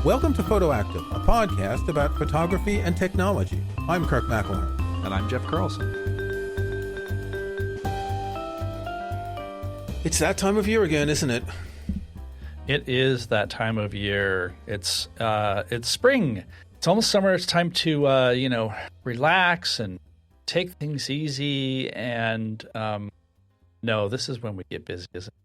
Welcome to Photoactive, a podcast about photography and technology. I'm Kirk McElhearn. And I'm Jeff Carlson. It's that time of year again, isn't it? It is that time of year. It's spring. It's almost summer. It's time to relax and take things easy. And no, this is when we get busy, isn't it?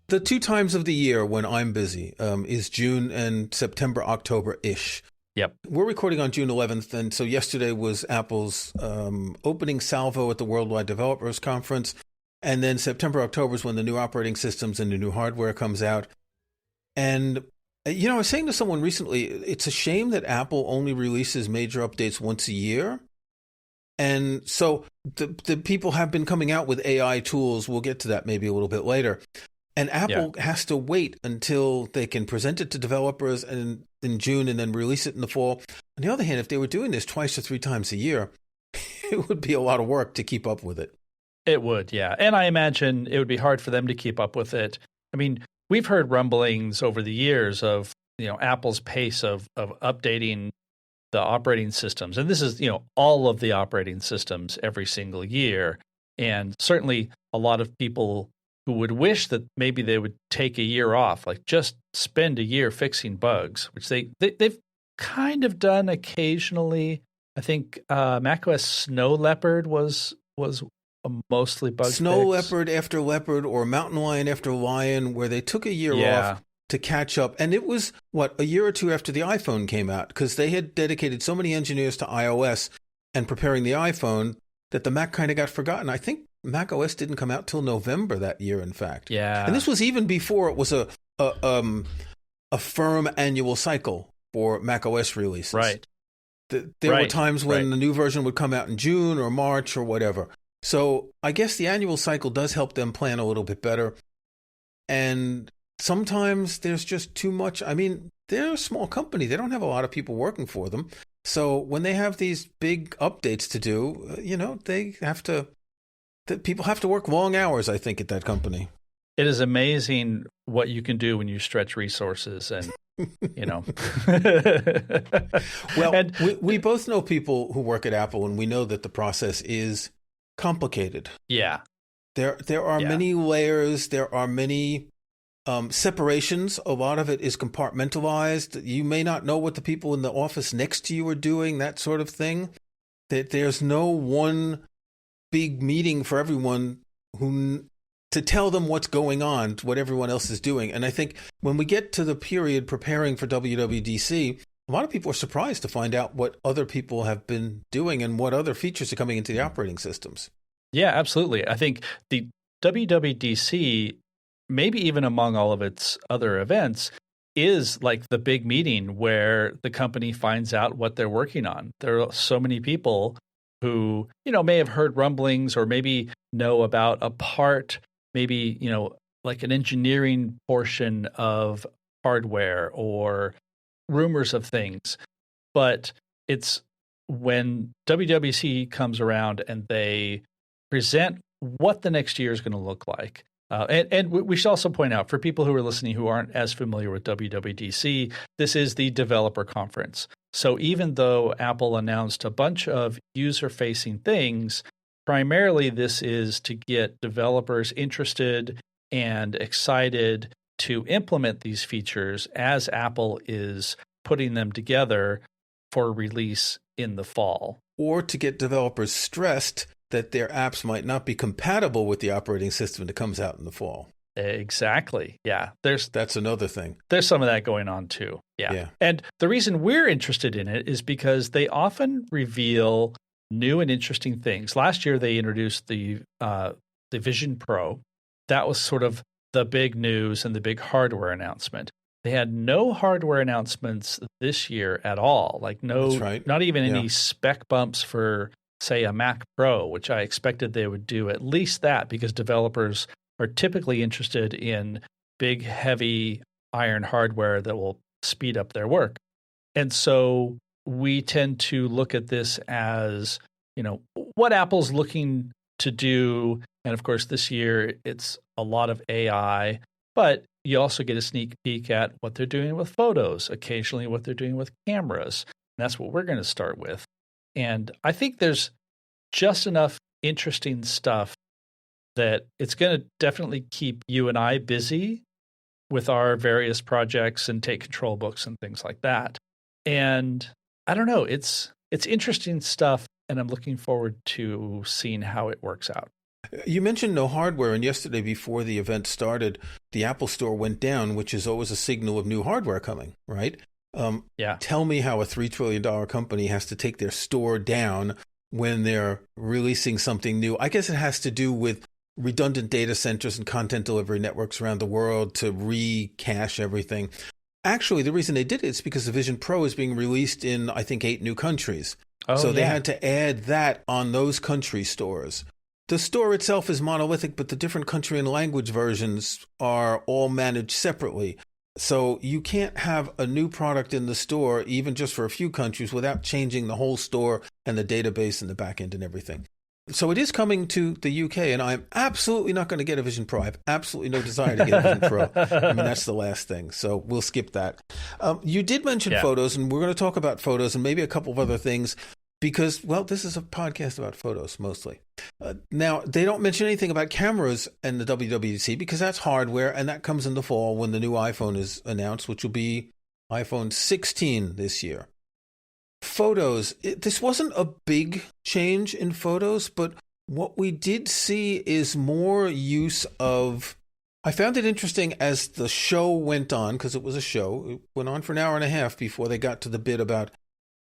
The two times of the year when I'm busy is June and September, October-ish. Yep. We're recording on June 11th, and so yesterday was Apple's opening salvo at the Worldwide Developers Conference, and then September, October is when the new operating systems and the new hardware comes out. And, I was saying to someone recently, it's a shame that Apple only releases major updates once a year. And so the people have been coming out with AI tools. We'll get to that maybe a little bit later. And Apple has to wait until they can present it to developers in June and then release it in the fall. On the other hand, if they were doing this twice or three times a year, it would be a lot of work to keep up with it. It would, yeah. And I imagine it would be hard for them to keep up with it. I mean, we've heard rumblings over the years of, Apple's pace of updating the operating systems. And this is, all of the operating systems every single year. And certainly a lot of people who would wish that maybe they would take a year off, like just spend a year fixing bugs, which they've kind of done occasionally. I think macOS Snow Leopard was a mostly bug Snow fix. Leopard after Leopard or Mountain Lion after Lion, where they took a year off to catch up. And it was, a year or two after the iPhone came out, because they had dedicated so many engineers to iOS and preparing the iPhone that the Mac kind of got forgotten. I think Mac OS didn't come out till November that year, in fact. Yeah. And this was even before it was a firm annual cycle for Mac OS releases. Right. There were times when the new version would come out in June or March or whatever. So I guess the annual cycle does help them plan a little bit better. And sometimes there's just too much. I mean, they're a small company. They don't have a lot of people working for them. So when they have these big updates to do, people have to work long hours, I think, at that company. It is amazing what you can do when you stretch resources and, Well, we both know people who work at Apple, and we know that the process is complicated. Yeah. There are many layers. There are many separations. A lot of it is compartmentalized. You may not know what the people in the office next to you are doing, that sort of thing. There's no one big meeting for everyone to tell them what's going on, what everyone else is doing. And I think when we get to the period preparing for WWDC, a lot of people are surprised to find out what other people have been doing and what other features are coming into the operating systems. Yeah, absolutely. I think the WWDC, maybe even among all of its other events, is like the big meeting where the company finds out what they're working on. There are so many people who, may have heard rumblings or maybe know about a part, maybe, like an engineering portion of hardware or rumors of things. But it's when WWDC comes around and they present what the next year is going to look like. And we should also point out, for people who are listening who aren't as familiar with WWDC, this is the developer conference. So even though Apple announced a bunch of user-facing things, primarily this is to get developers interested and excited to implement these features as Apple is putting them together for release in the fall. Or to get developers stressed that their apps might not be compatible with the operating system that comes out in the fall. Exactly. Yeah. That's another thing. There's some of that going on too. Yeah. And the reason we're interested in it is because they often reveal new and interesting things. Last year, they introduced the Vision Pro. That was sort of the big news and the big hardware announcement. They had no hardware announcements this year at all. Like not even any spec bumps for, say, a Mac Pro, which I expected they would do at least that, because developers are typically interested in big, heavy iron hardware that will speed up their work. And so we tend to look at this as, what Apple's looking to do. And of course, this year it's a lot of AI, but you also get a sneak peek at what they're doing with photos, occasionally what they're doing with cameras. And that's what we're going to start with. And I think there's just enough interesting stuff that it's going to definitely keep you and I busy with our various projects and take control books and things like that. And I don't know, it's interesting stuff, and I'm looking forward to seeing how it works out. You mentioned no hardware, and yesterday before the event started, the Apple Store went down, which is always a signal of new hardware coming, right? Yeah. Tell me how a $3 trillion company has to take their store down when they're releasing something new. I guess it has to do with redundant data centers and content delivery networks around the world to recache everything. Actually, the reason they did it is because the Vision Pro is being released in, I think, 8 new countries. So they had to add that on those country stores. The store itself is monolithic, but the different country and language versions are all managed separately. So you can't have a new product in the store, even just for a few countries, without changing the whole store and the database and the backend and everything. So it is coming to the UK, and I'm absolutely not going to get a Vision Pro. I have absolutely no desire to get a Vision Pro. I mean, that's the last thing. So we'll skip that. You did mention photos, and we're going to talk about photos and maybe a couple of other things because, well, this is a podcast about photos mostly. Now, they don't mention anything about cameras and the WWDC because that's hardware, and that comes in the fall when the new iPhone is announced, which will be iPhone 16 this year. Photos. This wasn't a big change in photos, but what we did see is more use of... I found it interesting as the show went on, because it was a show. It went on for an hour and a half before they got to the bit about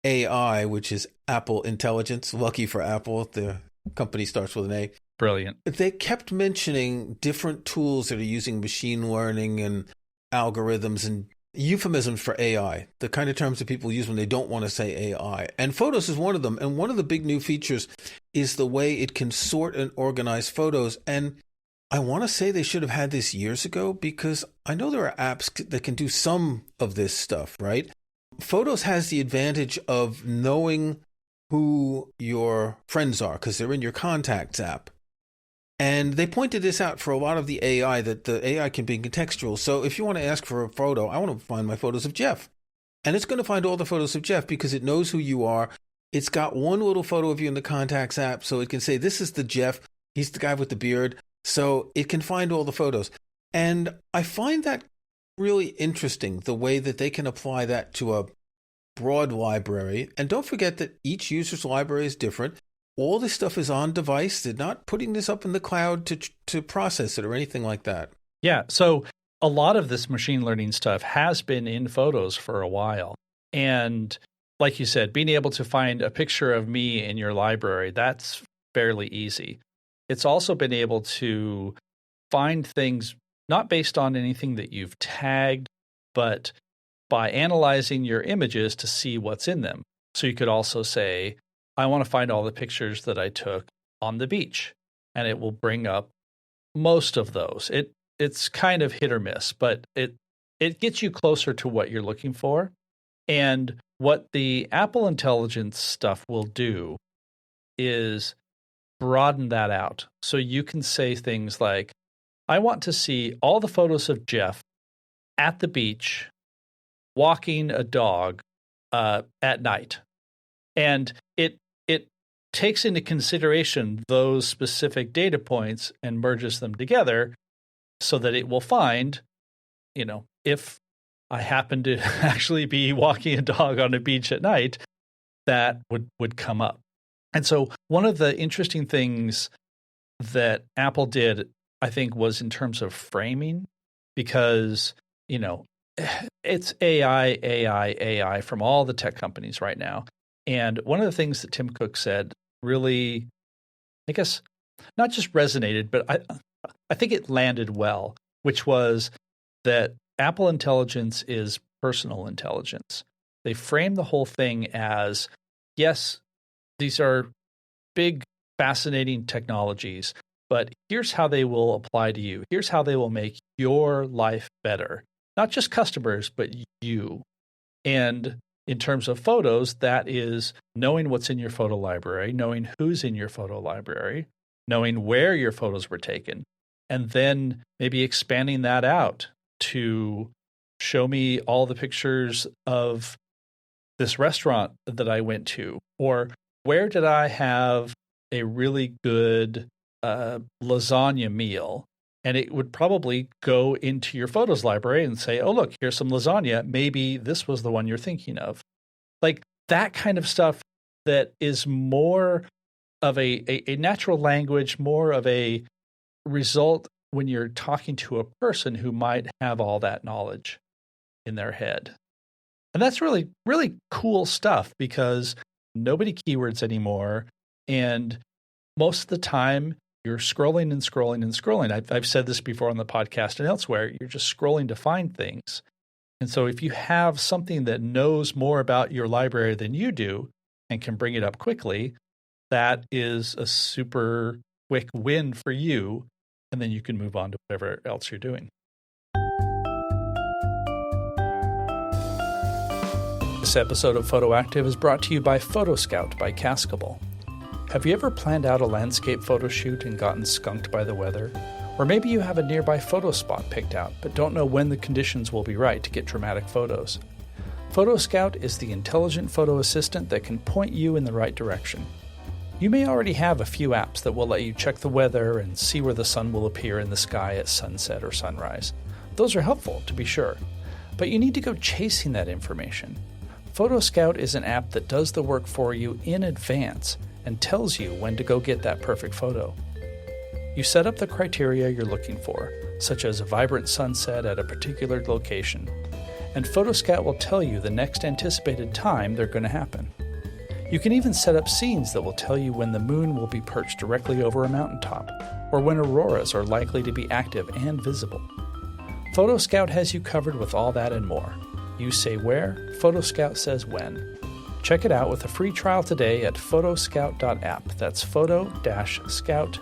AI, which is Apple Intelligence. Lucky for Apple, the company starts with an A. Brilliant. They kept mentioning different tools that are using machine learning and algorithms and euphemisms for AI, the kind of terms that people use when they don't want to say AI. And photos is one of them. And one of the big new features is the way it can sort and organize photos. And I want to say they should have had this years ago because I know there are apps that can do some of this stuff, right? Photos has the advantage of knowing who your friends are because they're in your contacts app. And they pointed this out for a lot of the AI, that the AI can be contextual. So if you want to ask for a photo, I want to find my photos of Jeff. And it's going to find all the photos of Jeff because it knows who you are. It's got one little photo of you in the contacts app. So it can say, this is the Jeff. He's the guy with the beard. So it can find all the photos. And I find that really interesting, the way that they can apply that to a broad library. And don't forget that each user's library is different. All this stuff is on device. They're not putting this up in the cloud to process it or anything like that. Yeah. So a lot of this machine learning stuff has been in photos for a while. And like you said, being able to find a picture of me in your library, that's fairly easy. It's also been able to find things not based on anything that you've tagged, but by analyzing your images to see what's in them. So you could also say, I want to find all the pictures that I took on the beach, and it will bring up most of those. It's kind of hit or miss, but it gets you closer to what you're looking for. And what the Apple Intelligence stuff will do is broaden that out. So you can say things like, I want to see all the photos of Jeff at the beach walking a dog at night. And it takes into consideration those specific data points and merges them together so that it will find, if I happen to actually be walking a dog on a beach at night, that would come up. And so one of the interesting things that Apple did, I think, was in terms of framing, because, it's AI from all the tech companies right now. And one of the things that Tim Cook said really, I guess, not just resonated, but I think it landed well, which was that Apple Intelligence is personal intelligence. They frame the whole thing as, yes, these are big, fascinating technologies, but here's how they will apply to you. Here's how they will make your life better. Not just customers, but you. And in terms of photos, that is knowing what's in your photo library, knowing who's in your photo library, knowing where your photos were taken, and then maybe expanding that out to show me all the pictures of this restaurant that I went to, or where did I have a really good lasagna meal? And it would probably go into your photos library and say, oh, look, here's some lasagna. Maybe this was the one you're thinking of. Like that kind of stuff that is more of a natural language, more of a result when you're talking to a person who might have all that knowledge in their head. And that's really, really cool stuff because nobody keywords anymore. And most of the time, you're scrolling and scrolling and scrolling. I've said this before on the podcast and elsewhere. You're just scrolling to find things. And so if you have something that knows more about your library than you do and can bring it up quickly, that is a super quick win for you. And then you can move on to whatever else you're doing. This episode of Photo Active is brought to you by Photo Scout by Cascable. Have you ever planned out a landscape photo shoot and gotten skunked by the weather? Or maybe you have a nearby photo spot picked out, but don't know when the conditions will be right to get dramatic photos. Photo Scout is the intelligent photo assistant that can point you in the right direction. You may already have a few apps that will let you check the weather and see where the sun will appear in the sky at sunset or sunrise. Those are helpful, to be sure. But you need to go chasing that information. Photo Scout is an app that does the work for you in advance and tells you when to go get that perfect photo. You set up the criteria you're looking for, such as a vibrant sunset at a particular location, and Photo Scout will tell you the next anticipated time they're going to happen. You can even set up scenes that will tell you when the moon will be perched directly over a mountaintop, or when auroras are likely to be active and visible. Photo Scout has you covered with all that and more. You say where, Photo Scout says when. Check it out with a free trial today at photoscout.app. That's photo-scout.app.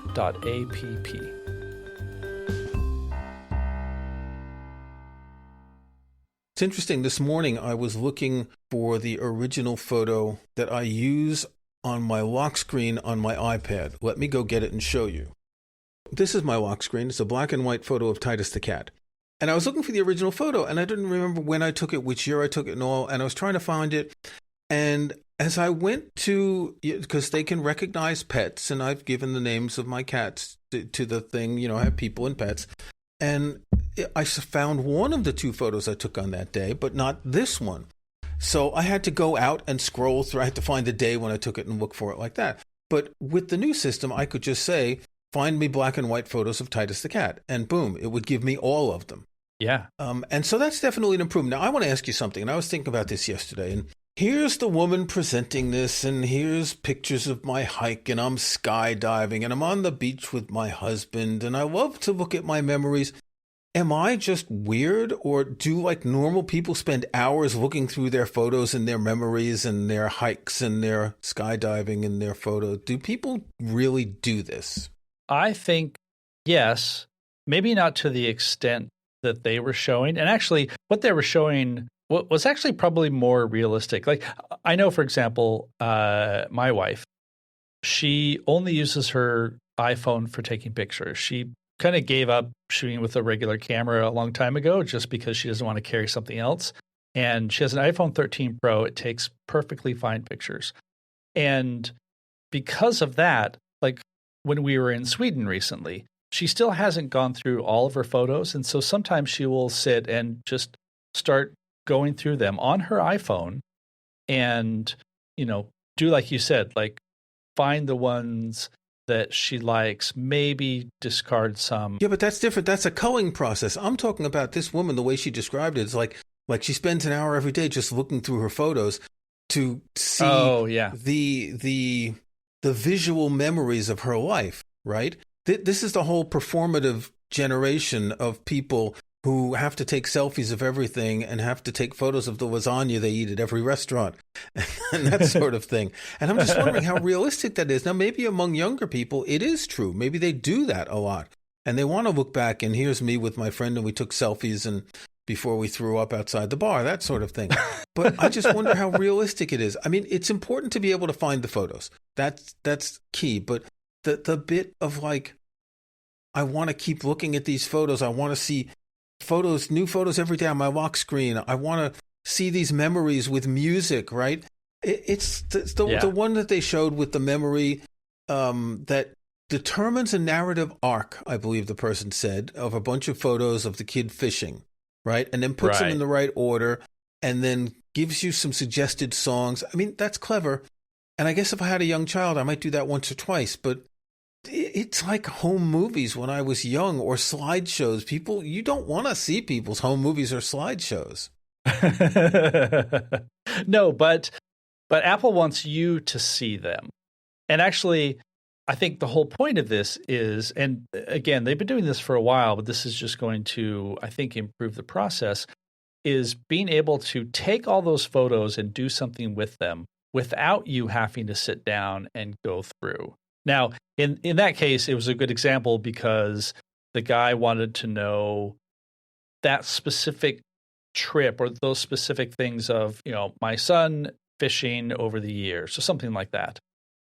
It's interesting. This morning I was looking for the original photo that I use on my lock screen on my iPad. Let me go get it and show you. This is my lock screen. It's a black and white photo of Titus the cat. And I was looking for the original photo, and I didn't remember when I took it, which year I took it and all, and I was trying to find it. And as I went to, because they can recognize pets, and I've given the names of my cats to the thing, I have people and pets. And I found one of the two photos I took on that day, but not this one. So I had to go out and scroll through. I had to find the day when I took it and look for it like that. But with the new system, I could just say, find me black and white photos of Titus the cat. And boom, it would give me all of them. Yeah. And so that's definitely an improvement. Now, I want to ask you something, and I was thinking about this yesterday, and here's the woman presenting this, and here's pictures of my hike, and I'm skydiving, and I'm on the beach with my husband, and I love to look at my memories. Am I just weird, or do like normal people spend hours looking through their photos and their memories and their hikes and their skydiving and their photos? Do people really do this? I think yes, maybe not to the extent that they were showing. And actually, what they were showing was actually probably more realistic. Like, I know, for example, my wife, she only uses her iPhone for taking pictures. She kind of gave up shooting with a regular camera a long time ago just because she doesn't want to carry something else. And she has an iPhone 13 Pro. It takes perfectly fine pictures. And because of that, like when we were in Sweden recently, she still hasn't gone through all of her photos. And so sometimes she will sit and just start going through them on her iPhone and, do like you said, like find the ones that she likes, maybe discard some. Yeah, but that's different. That's a culling process. I'm talking about this woman, the way she described it. It's like she spends an hour every day just looking through her photos to see the visual memories of her life, right? This is the whole performative generation of people who have to take selfies of everything and have to take photos of the lasagna they eat at every restaurant and that sort of thing. And I'm just wondering how realistic that is. Now, maybe among younger people, it is true. Maybe they do that a lot. And they want to look back and here's me with my friend and we took selfies and before we threw up outside the bar, that sort of thing. But I just wonder how realistic it is. I mean, it's important to be able to find the photos. That's key. But the bit of like, I want to keep looking at these photos. I want to see new photos every day on my lock screen. I want to see these memories with music, right? It's the one that they showed with the memory that determines a narrative arc, I believe the person said, of a bunch of photos of the kid fishing, right? And then puts them in the right order and then gives you some suggested songs. I mean, that's clever. And I guess if I had a young child, I might do that once or twice. But it's like home movies when I was young, or slideshows. People, you don't want to see people's home movies or slideshows. No, but Apple wants you to see them. And actually, I think the whole point of this is, and again, they've been doing this for a while, but this is just going to, I think, improve the process, is being able to take all those photos and do something with them without you having to sit down and go through. Now, in that case, it was a good example because the guy wanted to know that specific trip or those specific things of, my son fishing over the years, or something like that.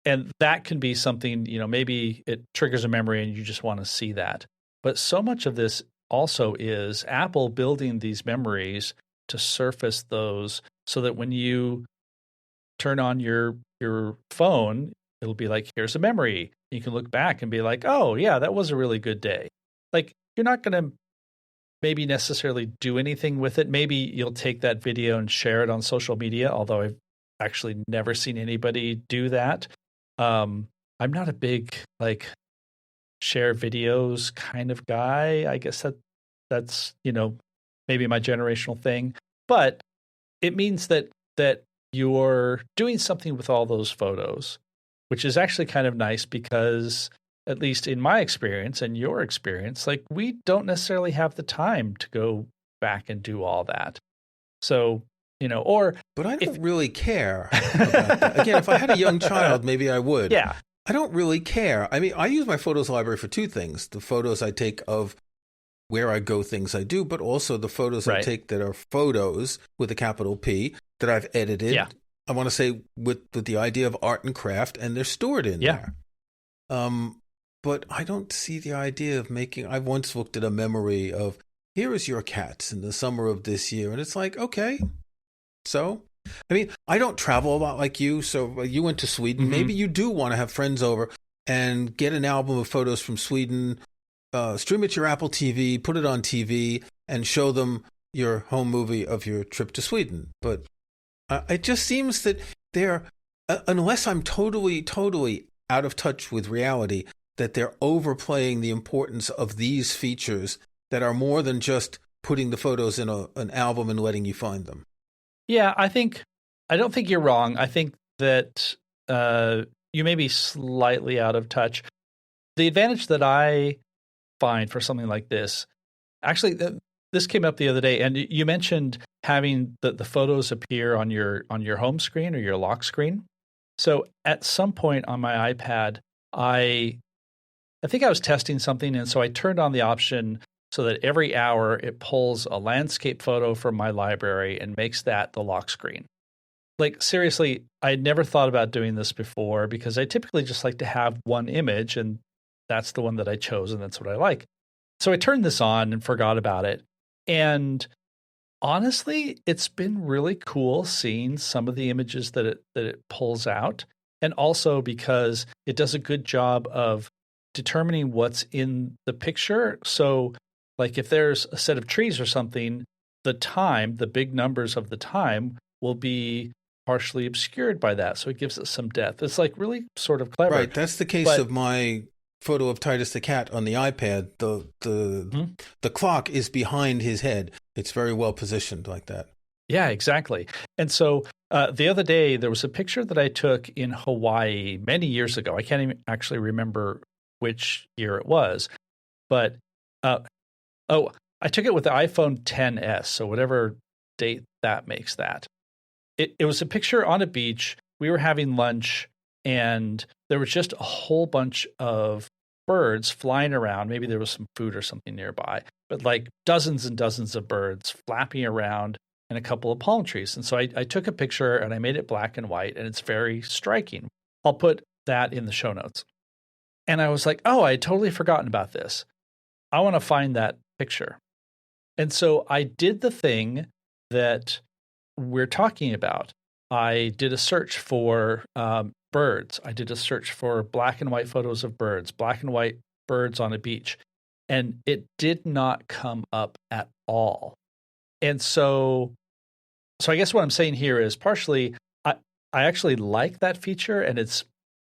And that can be something, maybe it triggers a memory and you just want to see that. But so much of this also is Apple building these memories to surface those so that when you turn on your phone, it'll be like, here's a memory. You can look back and be like, oh, yeah, that was a really good day. Like, you're not going to maybe necessarily do anything with it. Maybe you'll take that video and share it on social media, although I've actually never seen anybody do that. I'm not a big, share videos kind of guy. I guess that's, maybe my generational thing. But it means that you're doing something with all those photos, which is actually kind of nice because, at least in my experience and your experience, we don't necessarily have the time to go back and do all that. So, But I don't really care about that. Again, if I had a young child, maybe I would. Yeah. I don't really care. I mean, I use my photos library for two things. The photos I take of where I go, things I do, but also the photos I take that are photos with a capital P that I've edited. Yeah. I want to say with the idea of art and craft, and they're stored in there. But I don't see the idea of making, I once looked at a memory of, here is your cats in the summer of this year. And it's like, okay, so, I mean, I don't travel a lot like you. So you went to Sweden. Mm-hmm. Maybe you do want to have friends over and get an album of photos from Sweden, stream it to your Apple TV, put it on TV, and show them your home movie of your trip to Sweden. But it just seems that they're, unless I'm totally out of touch with reality, that they're overplaying the importance of these features that are more than just putting the photos in an album and letting you find them. Yeah, I don't think you're wrong. I think that you may be slightly out of touch. The advantage that I find for something like this, actually, this came up the other day, and you mentioned having the photos appear on your home screen or your lock screen. So at some point on my iPad, I think I was testing something, and so I turned on the option so that every hour it pulls a landscape photo from my library and makes that the lock screen. Seriously, I had never thought about doing this before because I typically just like to have one image, and that's the one that I chose, and that's what I like. So I turned this on and forgot about it. And honestly, it's been really cool seeing some of the images that it pulls out, and also because it does a good job of determining what's in the picture. So if there's a set of trees or something, the big numbers of the time will be partially obscured by that. So it gives it some depth. It's really sort of clever. Right. That's the case of my photo of Titus the cat on the iPad. The clock is behind his head. It's very well positioned like that. Yeah, exactly. And so the other day, there was a picture that I took in Hawaii many years ago. I can't even actually remember which year it was, but I took it with the iPhone XS, so whatever date that makes that. It was a picture on a beach. We were having lunch, and there was just a whole bunch of birds flying around. Maybe there was some food or something nearby, but dozens and dozens of birds flapping around and a couple of palm trees. And so I took a picture and I made it black and white, and it's very striking. I'll put that in the show notes. And I was like, oh, I had totally forgotten about this. I want to find that picture. And so I did the thing that we're talking about. I did a search for birds. I did a search for black and white photos of birds, black and white birds on a beach, and it did not come up at all. And so I guess what I'm saying here is partially I actually like that feature, and it's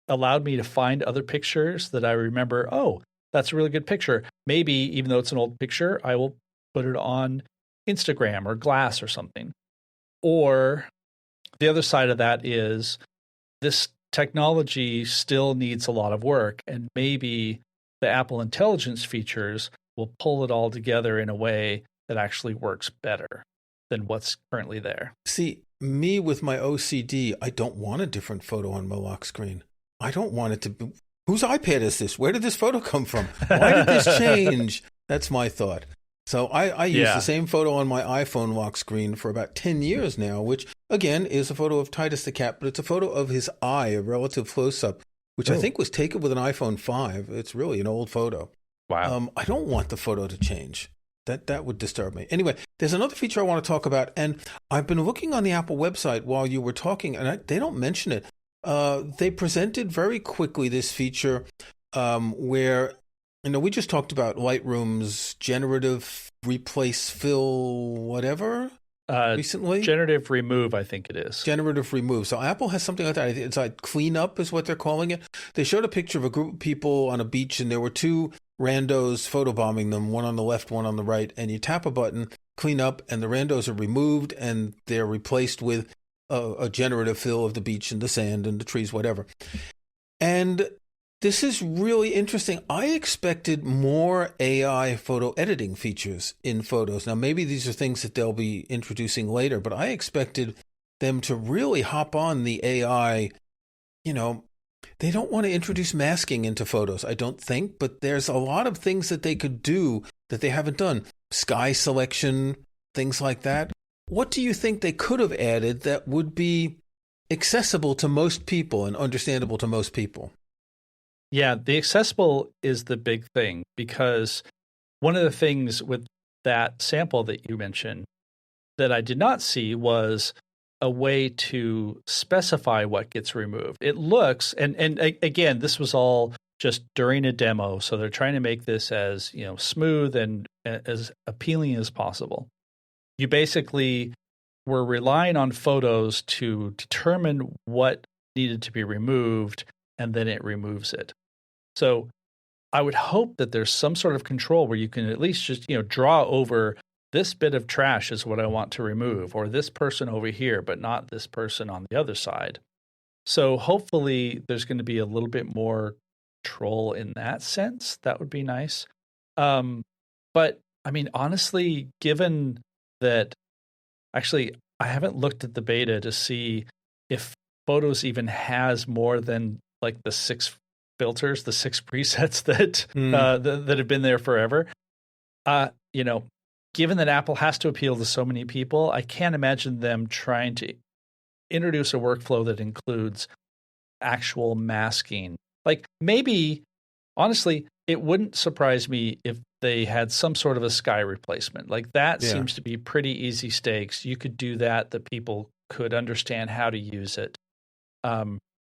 allowed me to find other pictures that I remember, oh, that's a really good picture. Maybe even though it's an old picture, I will put it on Instagram or Glass or something. Or the other side of that is this technology still needs a lot of work, and maybe the Apple Intelligence features will pull it all together in a way that actually works better than what's currently there. See, me with my OCD, I don't want a different photo on my lock screen. I don't want it to be, whose iPad is this? Where did this photo come from? Why did this change? That's my thought. So I use the same photo on my iPhone lock screen for about 10 years now, which again is a photo of Titus the cat, but it's a photo of his eye, a relative close-up, which I think was taken with an iPhone 5. It's really an old photo. Wow. I don't want the photo to change. That would disturb me. Anyway, there's another feature I want to talk about, and I've been looking on the Apple website while you were talking, and they don't mention it. They presented very quickly this feature where, we just talked about Lightroom's generative replace fill whatever recently. Generative remove, I think it is. Generative remove. So Apple has something like that. It's like cleanup is what they're calling it. They showed a picture of a group of people on a beach, and there were two randos photobombing them, one on the left, one on the right, and you tap a button, clean up, and the randos are removed, and they're replaced with a generative fill of the beach and the sand and the trees, whatever. And this is really interesting. I expected more AI photo editing features in photos. Now, maybe these are things that they'll be introducing later, but I expected them to really hop on the AI. They don't want to introduce masking into photos, I don't think, but there's a lot of things that they could do that they haven't done. Sky selection, things like that. What do you think they could have added that would be accessible to most people and understandable to most people? Yeah, the accessible is the big thing, because one of the things with that sample that you mentioned that I did not see was a way to specify what gets removed. It looks, and again, this was all just during a demo, so they're trying to make this as smooth and as appealing as possible. You basically were relying on photos to determine what needed to be removed, and then it removes it. So I would hope that there's some sort of control where you can at least just draw over this bit of trash is what I want to remove, or this person over here, but not this person on the other side. So hopefully there's going to be a little bit more control in that sense. That would be nice. But I mean, honestly, given that, actually, I haven't looked at the beta to see if Photos even has more than like the 6 filters, the 6 presets that have been there forever. Given that Apple has to appeal to so many people, I can't imagine them trying to introduce a workflow that includes actual masking. Like maybe, honestly, it wouldn't surprise me if they had some sort of a sky replacement. Like that seems to be pretty easy stakes. You could do that. The people could understand how to use it.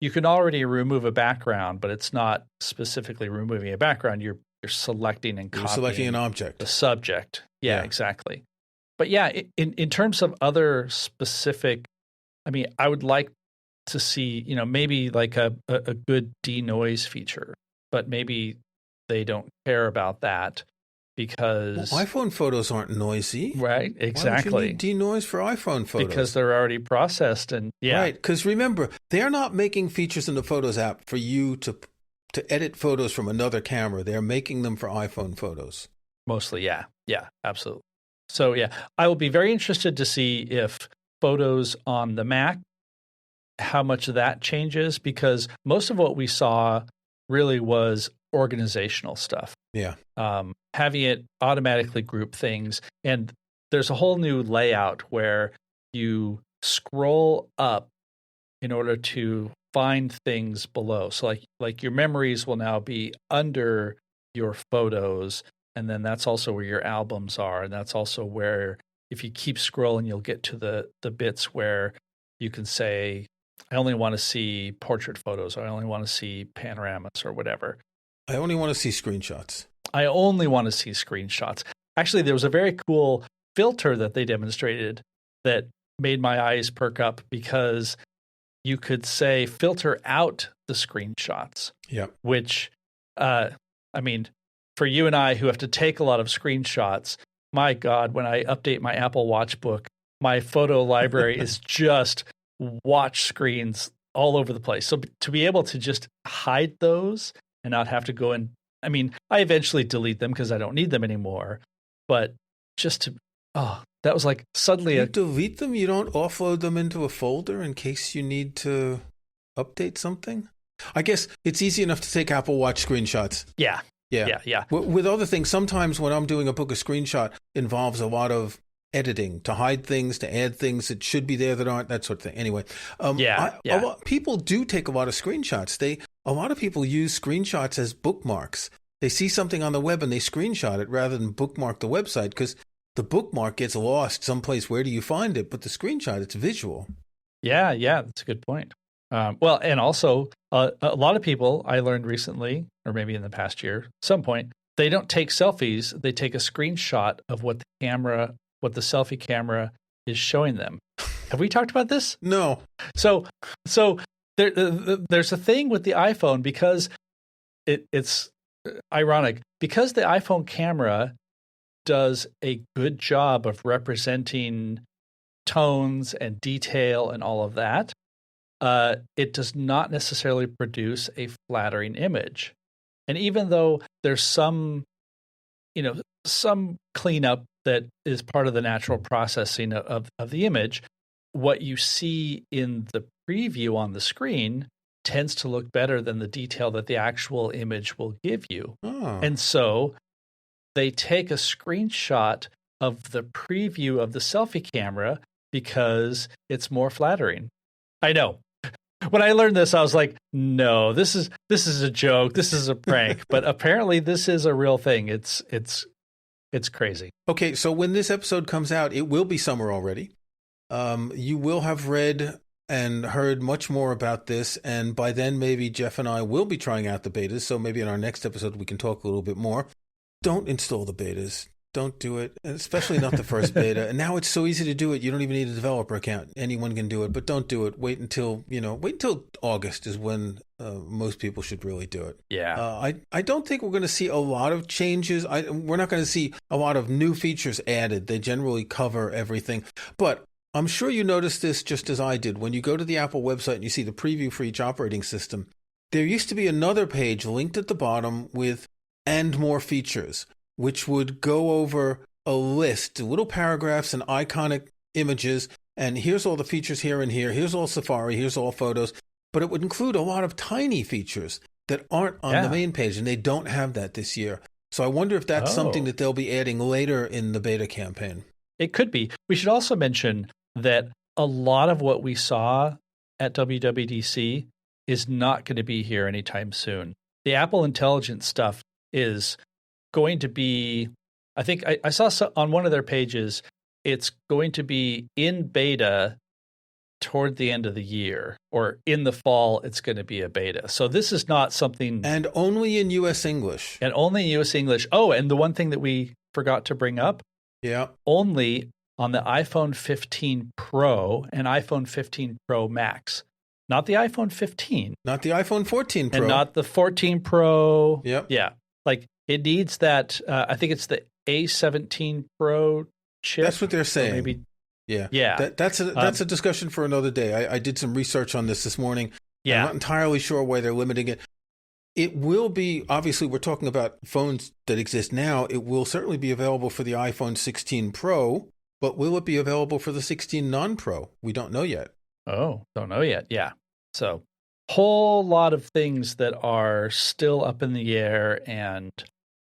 You can already remove a background, but it's not specifically removing a background. You're selecting and copying. You're selecting an object. The subject. Yeah, exactly. But yeah, in terms of other specific, I mean, I would like to see, maybe like a good denoise feature, but maybe they don't care about that because iPhone photos aren't noisy. Right, exactly. Why don't you need denoise for iPhone photos? Because they're already processed and Right, because remember, they're not making features in the Photos app for you to edit photos from another camera. They're making them for iPhone photos. Mostly, yeah. Yeah, absolutely. So, yeah, I will be very interested to see if Photos on the Mac, how much that changes, because most of what we saw really was organizational stuff. Yeah. Having it automatically group things. And there's a whole new layout where you scroll up in order to find things below. So like your memories will now be under your photos, And then that's also where your albums are. And that's also where, if you keep scrolling, you'll get to the bits where you can say, I only want to see portrait photos, or I only want to see panoramas or whatever. I only want to see screenshots. I only want to see screenshots. Actually, there was a very cool filter that they demonstrated that made my eyes perk up, because you could say filter out the screenshots. Yeah. Which, I mean, for you and I who have to take a lot of screenshots, my God, when I update my Apple Watch book, my photo library is just watch screens all over the place. So to be able to just hide those and not have to go in, I mean, I eventually delete them because I don't need them anymore. But just to, that was like suddenly you delete them? You don't offload them into a folder in case you need to update something? I guess it's easy enough to take Apple Watch screenshots. Yeah. With other things, sometimes when I'm doing a book, a screenshot involves a lot of editing to hide things, to add things that should be there that aren't, that sort of thing. Anyway, people do take a lot of screenshots. A lot of people use screenshots as bookmarks. They see something on the web and they screenshot it rather than bookmark the website, because the bookmark gets lost someplace. Where do you find it? But the screenshot, it's visual. Yeah, that's a good point. Well, and also a lot of people I learned recently, or maybe in the past year, some point, they don't take selfies. They take a screenshot of what the selfie camera is showing them. Have we talked about this? No. So there's a thing with the iPhone, because it's ironic, because the iPhone camera does a good job of representing tones and detail and all of that. It does not necessarily produce a flattering image. And even though there's some cleanup that is part of the natural processing of the image, what you see in the preview on the screen tends to look better than the detail that the actual image will give you. Oh. And so they take a screenshot of the preview of the selfie camera because it's more flattering. I know. When I learned this, I was like, no, this is a joke. This is a prank. But apparently this is a real thing. It's crazy. Okay, so when this episode comes out, it will be summer already. You will have read and heard much more about this. And by then, maybe Jeff and I will be trying out the betas. So maybe in our next episode, we can talk a little bit more. Don't install the betas. Don't do it, especially not the first beta. And now it's so easy to do it. You don't even need a developer account. Anyone can do it, but don't do it. Wait until August is when most people should really do it. Yeah. I don't think we're going to see a lot of changes. We're not going to see a lot of new features added. They generally cover everything. But I'm sure you noticed this just as I did. When you go to the Apple website and you see the preview for each operating system, there used to be another page linked at the bottom with "and more features," which would go over a list, little paragraphs and iconic images, and here's all the features here and here, here's all Safari, here's all photos, but it would include a lot of tiny features that aren't on the main page, and they don't have that this year. So I wonder if that's something that they'll be adding later in the beta campaign. It could be. We should also mention that a lot of what we saw at WWDC is not going to be here anytime soon. The Apple Intelligence stuff is going to be, I think I saw on one of their pages, it's going to be in beta toward the end of the year, or in the fall, it's going to be a beta. So this is not something... And only in US English. And only in US English. Oh, and the one thing that we forgot to bring up, only on the iPhone 15 Pro and iPhone 15 Pro Max. Not the iPhone 15. Not the iPhone 14 Pro. And not the 14 Pro. Yep. Yeah. Like, it needs that, I think it's the A17 Pro chip. That's what they're saying. Maybe. Yeah. That's a discussion for another day. I did some research on this morning. Yeah. I'm not entirely sure why they're limiting it. It will be, obviously, we're talking about phones that exist now. It will certainly be available for the iPhone 16 Pro, but will it be available for the 16 non-Pro? We don't know yet. Oh, don't know yet. Yeah. So, whole lot of things that are still up in the air, and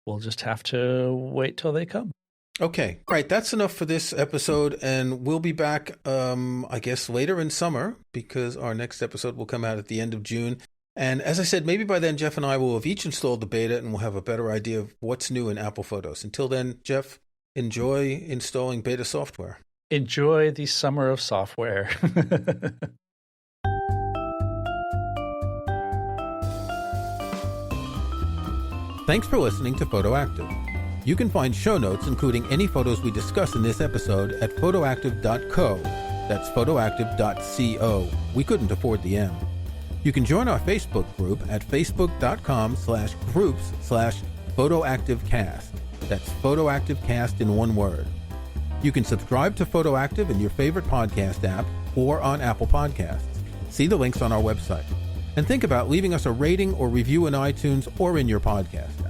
we'll just have to wait till they come. Okay, great. That's enough for this episode, and we'll be back, I guess, later in summer, because our next episode will come out at the end of June. And as I said, maybe by then Jeff and I will have each installed the beta and we'll have a better idea of what's new in Apple Photos. Until then, Jeff, enjoy installing beta software. Enjoy the summer of software. Thanks for listening to Photoactive. You can find show notes, including any photos we discuss in this episode, at photoactive.co. That's photoactive.co. We couldn't afford the M. You can join our Facebook group at facebook.com/groups/photoactivecast. That's photoactivecast in one word. You can subscribe to Photoactive in your favorite podcast app or on Apple Podcasts. See the links on our website. And think about leaving us a rating or review in iTunes or in your podcast.